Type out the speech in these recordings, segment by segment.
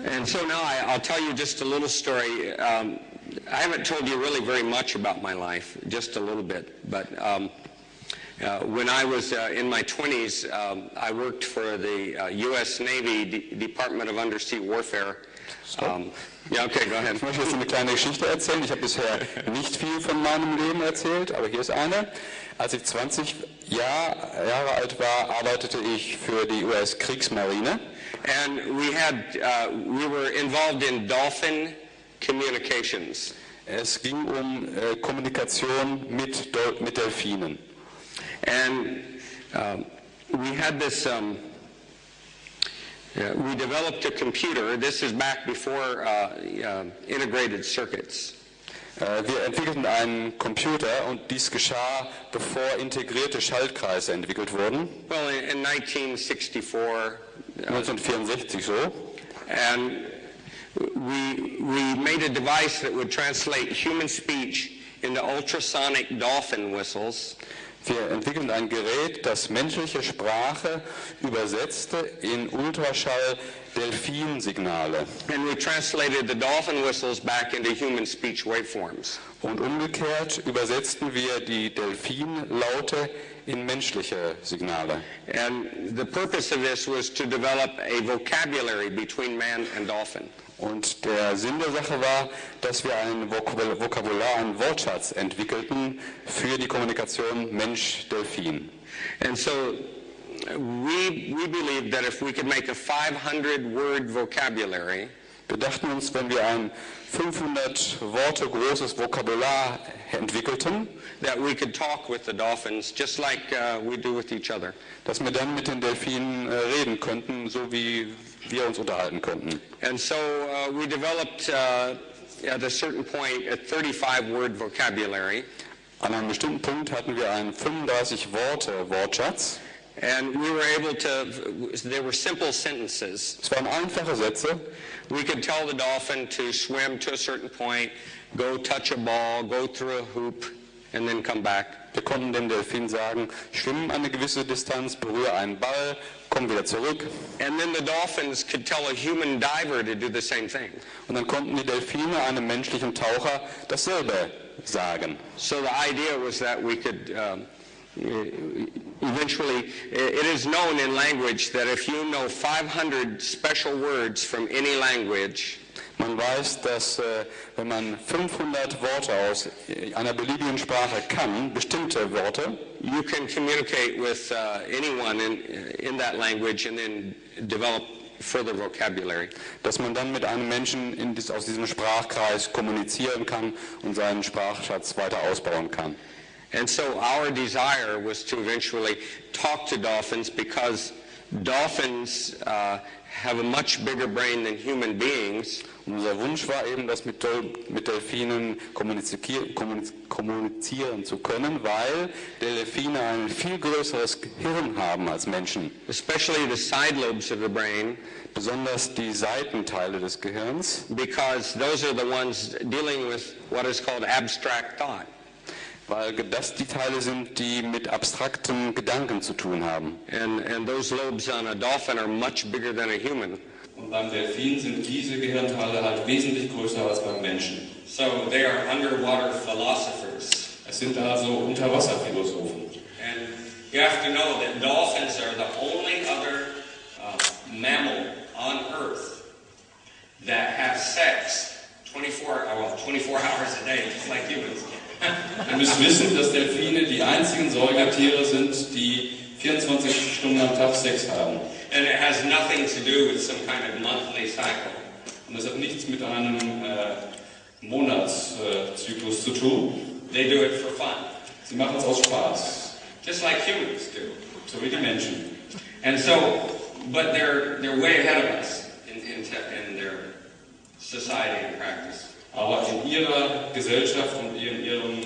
And so now I'll tell you just a little story. I haven't told you really very much about my life, just a little bit. But when I was in my 20s, I worked for the U.S. Navy Department of Undersea Warfare. Ja, okay, go ahead. Ich möchte jetzt eine kleine Geschichte erzählen. Ich habe bisher nicht viel von meinem Leben erzählt, aber hier ist eine. Als ich 20 Jahre alt war, arbeitete ich für die US-Kriegsmarine. And we were involved in dolphin communications. Es ging um Kommunikation mit Delfinen. And we had this, we developed a computer. This is back before integrated circuits. Wir entwickelten einen Computer und dies geschah, bevor integrierte Schaltkreise entwickelt wurden. Well, in 1964. 1964 so. And we made a device that would translate human speech into ultrasonic dolphin whistles. Wir entwickelten ein Gerät, das menschliche Sprache übersetzte in Ultraschall-Delfinsignale. And we translated the dolphin whistles back into human speech waveforms. Und umgekehrt übersetzten wir die Delfinlaute in menschliche Signale. And the purpose of this was to develop a vocabulary between man and dolphin. Und der Sinn der Sache war, dass wir ein Vokabular, einen Wortschatz entwickelten für die Kommunikation Mensch-Delfin. And so we believed that if we could make a 500-word vocabulary, wir dachten uns, wenn wir ein 500 Worte großes Vokabular entwickelten, that we could talk with the dolphins just like we do with each other. Dass wir dann mit den Delfinen reden könnten, so wie wir uns unterhalten könnten. And so we developed at a certain point a 35-word vocabulary. An einem bestimmten Punkt hatten wir einen 35 Worte Wortschatz. And we were able to, they were simple sentences. Es waren einfache Sätze. We could tell the dolphin to swim to a certain point, go touch a ball, go through a hoop, and then come back. Wir konnten dem Delfin sagen, schwimmen eine gewisse Distanz, berühre einen Ball, komm wieder zurück. And then the dolphins could tell a human diver to do the same thing. Und dann konnten die Delfine einem menschlichen Taucher dasselbe sagen. So the idea was that we could eventually, it is known in language that if you know 500 special words from any language, man weiß, dass wenn man 500 Worte aus einer beliebigen Sprache kann, bestimmte Worte, you can communicate with anyone in that language and then develop further vocabulary. Dass man dann mit einem Menschen aus diesem Sprachkreis kommunizieren kann und seinen Sprachschatz weiter ausbauen kann. And so our desire was to eventually talk to dolphins because dolphins have a much bigger brain than human beings. Unser Wunsch war eben, das mit Delfinen kommunizieren zu können, weil Delfine ein viel größeres Gehirn haben als Menschen. Especially the side lobes of the brain. Besonders die Seitenteile des Gehirns. Because those are the ones dealing with what is called abstract thought. Weil das die Teile sind, die mit abstrakten Gedanken zu tun haben. And those lobes on a dolphin are much bigger than a human. Und beim Delfin sind diese Gehirnteile halt wesentlich größer als beim Menschen. So they are underwater philosophers. Es sind also Unterwasserphilosophen. And you have to know that dolphins are the only other mammal on Earth that have sex 24 hours a day, just like humans. Wir müssen wissen, dass Delfine die einzigen Säugetiere sind, die 24 Stunden am Tag Sex haben. And it has nothing to do with some kind of monthly cycle. Und das hat nichts mit einem Monatszyklus zu tun. They do it for fun. Sie machen es aus Spaß. Just like humans do. So wie die Menschen. And so, but they're way ahead of us in their society and practice. Aber in ihrer Gesellschaft und in ihrem,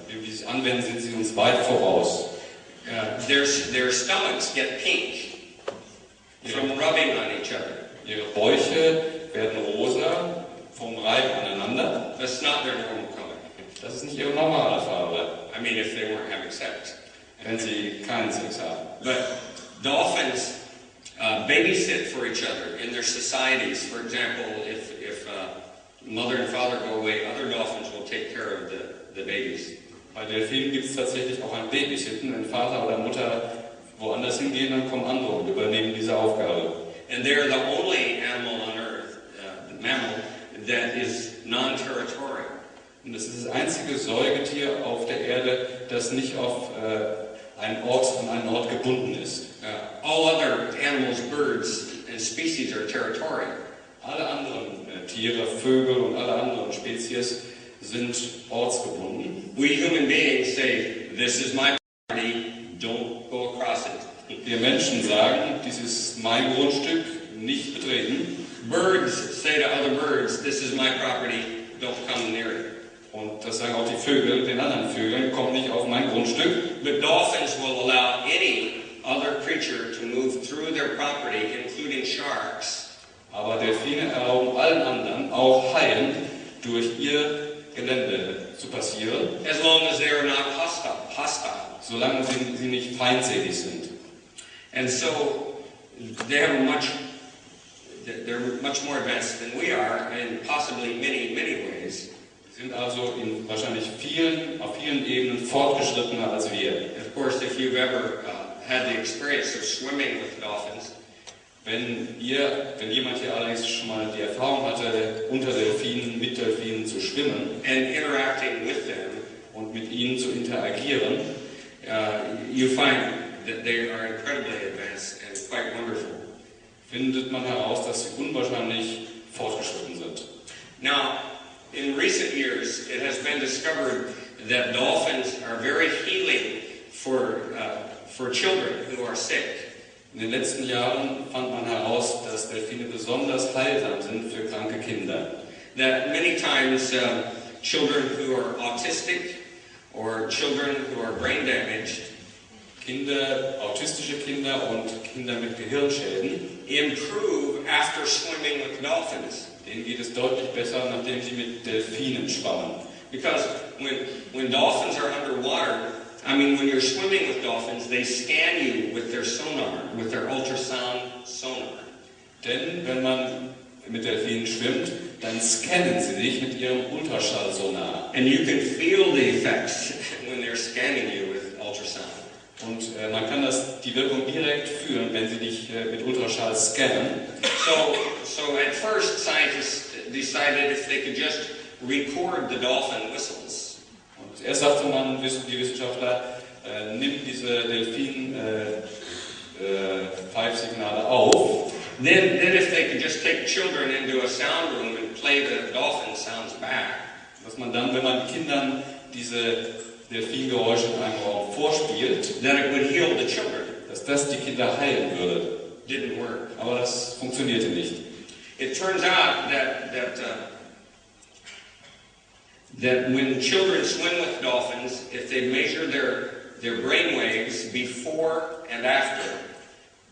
wie sie es anwenden, sind sie uns weit voraus. Their stomachs get pink from rubbing on each other. Ihre Bäuche werden rosa vom Reiben aneinander. That's not their normal color. Das ist nicht ihre normale Farbe. I mean, if they weren't having sex. Wenn sie keinen Sex haben. But dolphins babysit for each other in their societies. For example, if mother and father go away, other dolphins will take care of the babies. Bei Delfinen gibt es tatsächlich auch ein Babysitten, wenn Vater oder Mutter woanders hingehen, dann kommen andere und übernehmen diese Aufgabe. And they're the only animal on Earth, mammal, that is non-territorial. Und das ist das einzige Säugetier auf der Erde, das nicht auf an einen Ort gebunden ist. All other animals, birds, and species are territorial. Alle anderen Tiere, Vögel und alle anderen Spezies sind ortsgebunden. We human beings say, this is my property, don't go across it. Wir Menschen sagen, dies ist mein Grundstück, nicht betreten. Birds say to other birds, this is my property, don't come near it. Und das sagen auch die Vögel den anderen Vögeln, kommt nicht auf mein Grundstück. But dolphins will allow any other creature to move through their property, including sharks. Aber Delfine erlauben allen anderen, auch Haien, durch ihr Gelände zu passieren, As long as they are not hostile. solange sie nicht feindselig sind. And so they're much more advanced than we are in possibly many ways. Sie sind also wahrscheinlich auf vielen Ebenen fortgeschrittener als wir. Of course, if you've ever had the experience of swimming with dolphins, Wenn jemand hier allerdings schon mal die Erfahrung hatte, unter Delfinen, mit Delfinen zu schwimmen and interacting with them, und mit ihnen zu interagieren, you find that they are incredibly advanced and quite wonderful. findet man heraus, dass sie unwahrscheinlich fortgeschritten sind. Now, in recent years, it has been discovered that dolphins are very healing for children who are sick. In den letzten Jahren fand man heraus, dass Delfine besonders heilsam sind für kranke Kinder. That many times children who are autistic or children who are brain damaged Autistische Kinder und Kinder mit Gehirnschäden, improve after swimming with dolphins. denen geht es deutlich besser, nachdem sie mit Delfinen schwammen. Because when dolphins are underwater, when you're swimming with dolphins, they scan you with their sonar, with their ultrasound sonar. Denn wenn man mit Delfinen schwimmt, dann scannen sie dich mit ihrem Ultraschallsonar. And you can feel the effects when they're scanning you with ultrasound. Und man kann die Wirkung direkt fühlen, wenn sie dich mit Ultraschall scannen. So at first, scientists decided if they could just record the dolphin whistles. Und erst sagte man, die Wissenschaftler, nimmt diese Delfin-Pfeifsignale auf. Then if they could just take children into a sound room and play the dolphin sounds back. Dass man dann, wenn man Kindern diese Delfingeräusche in einem Raum vorspielt, That it would heal the children. dass das die Kinder heilen würde. Didn't work. Aber das funktionierte nicht. It turns out that when children swim with dolphins, if they measure their brain waves before and after,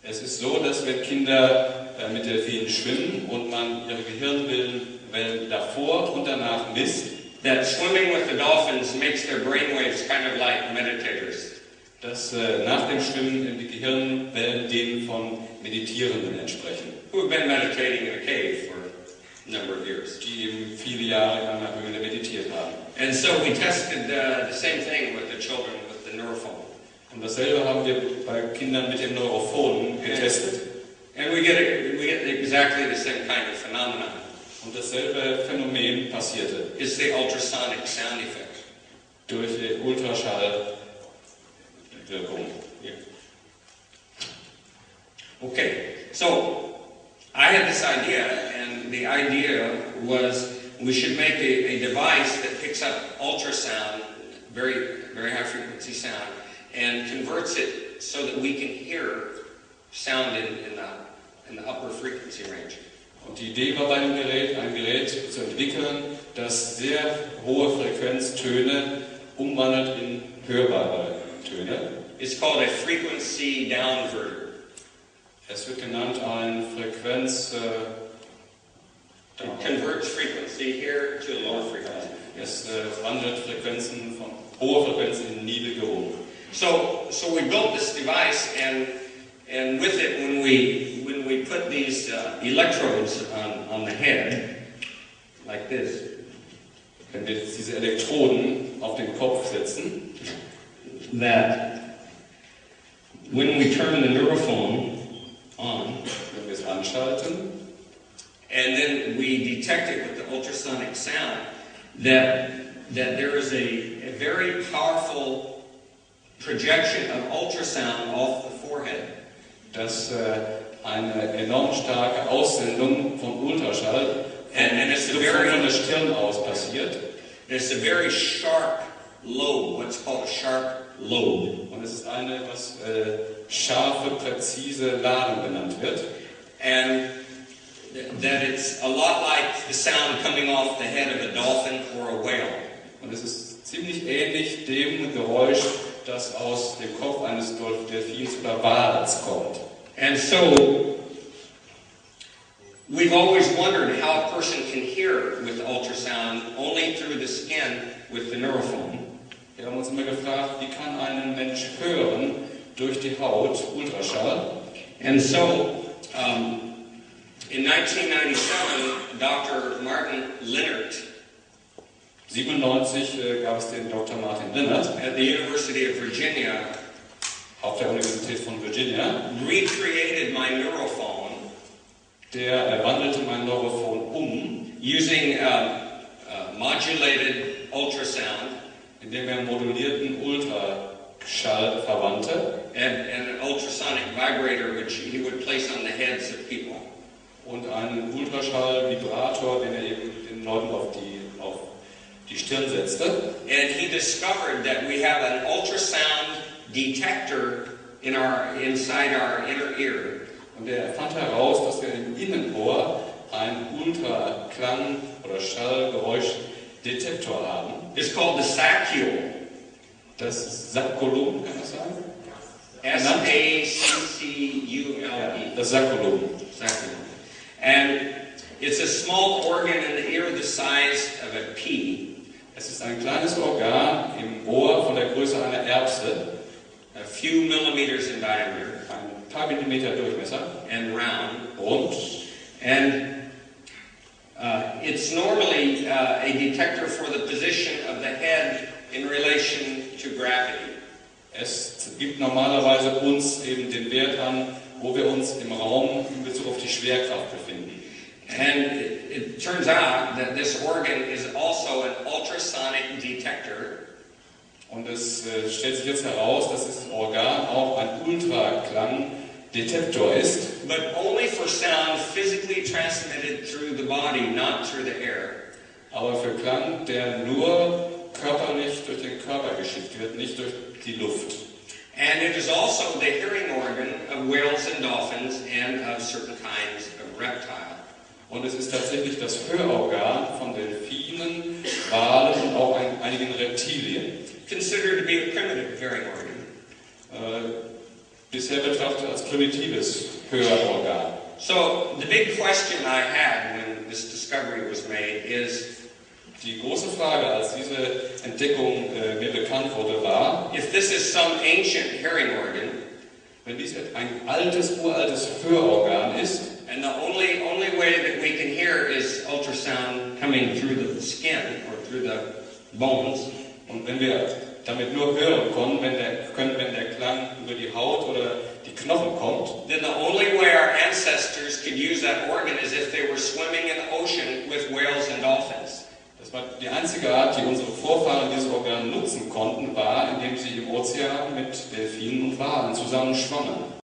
Es ist so, dass wenn Kinder mit Delfinen schwimmen und man ihre Gehirnwellen davor und danach misst, that swimming with the dolphins makes their brain waves kind of like meditators. dass nach dem Schwimmen die Gehirnwellen denen von Meditierenden entsprechen, Who have been meditating in a cave for a number of years. die eben viele Jahre in einer Höhle meditiert haben. And so we tested the same thing with the children with the neurophone. Und dasselbe haben wir bei Kindern mit dem Neurophon getestet. And we get exactly the same kind of phenomenon. Und dasselbe Phänomen passierte It's the ultrasonic sound effect. durch die Ultraschallwirkung. Okay, so I had this idea, and the idea was we should make a device that picks up ultrasound, very, very high frequency sound, and converts it so that we can hear sound in the upper frequency range. Und die Idee war bei dem Gerät, ein Gerät zu entwickeln, das sehr hohe Frequenztöne umwandelt in hörbare Töne. It's called a frequency downverter. Es wird genannt ein It converts frequency here to lower frequency. Es wandelt Frequenzen von hoher Frequenz in niedrige um. So we built this device, and with it, when we put these electrodes on the head, like this. Wenn wir jetzt diese Elektroden auf den Kopf setzen, that when we turn the neurophone on, wenn wir es anschalten, and then we detect it with the ultrasonic sound, that there is a very powerful projection of ultrasound off the forehead. dass eine enorm starke Aussendung von Ultraschall And it's a von der Stirn aus passiert. It's a very sharp lobe, what's called a sharp lobe. Und es ist eine, was scharfe, präzise Ladung genannt wird. And that it's a lot like the sound coming off the head of a dolphin or a whale. Und es ist ziemlich ähnlich dem Geräusch, das aus dem Kopf eines Delfins oder Wals kommt. And so, we've always wondered how a person can hear with ultrasound only through the skin with the neurophone. Wir haben uns immer gefragt, wie kann ein Mensch hören durch die Haut Ultraschall? And so, in 1997, Dr. Martin Lennart 1997 gab es den Dr. Martin Lennart at the University of Virginia auf der Universität von Virginia, recreated my neurophone der wandelte mein Neurophon using modulated ultrasound indem er modulierten Ultraschall verwandte and an ultrasonic vibrator which he would place on the heads of people. und einen Ultraschall-Vibrator, den er eben den Leuten auf die Stirn setzte. And he discovered that we have an ultrasound detector inside our inner ear. Und er fand heraus, dass wir im Innenohr einen Ultraklang- oder Schallgeräuschdetektor haben. It's called the saccule. Das Sacculum, kann man sagen? S-A-C-C-U-L-E. Ja, das Sacculum. Saccule. And it's a small organ in the ear the size of a pea. Es ist ein kleines Organ im Ohr von der Größe einer Erbse, A few millimeters in diameter ein paar Millimeter Durchmesser, and round. rund. And it's normally a detector for the position of the head in relation to gravity. Es gibt normalerweise uns eben den Wert an, wo wir uns im Raum in Bezug auf die Schwerkraft befinden. And it turns out that this organ is also an ultrasonic detector. Und es stellt sich jetzt heraus, dass dieses Organ auch ein Ultraklangdetektor ist, But only for sound physically transmitted through the body, not through the air. aber für Klang, der nur körperlich durch den Körper geschickt wird, nicht durch die Luft. And it is also the hearing organ of whales and dolphins and of certain kinds of reptile. Und es ist tatsächlich das Hörorgan von Delfinen, Walen und auch einigen Reptilien. Considered to be a primitive hearing organ. Bisher betrachtet als primitives Hörorgan. So the big question I had when this discovery was made is, Die große Frage, als diese Entdeckung mir bekannt wurde, war, if this is some ancient hearing organ, wenn dies ein uraltes Hörorgan ist, and the only way that we can hear is ultrasound coming through the skin or through the bones, und wenn wir damit nur hören können, wenn der Klang über die Haut oder die Knochen kommt, then the only way our ancestors could use that organ is if they were swimming in the ocean with whales and dolphins. das war die einzige Art, die unsere Vorfahren dieses Organ nutzen konnten, war, indem sie im Ozean mit Delfinen und Walen zusammen schwammen.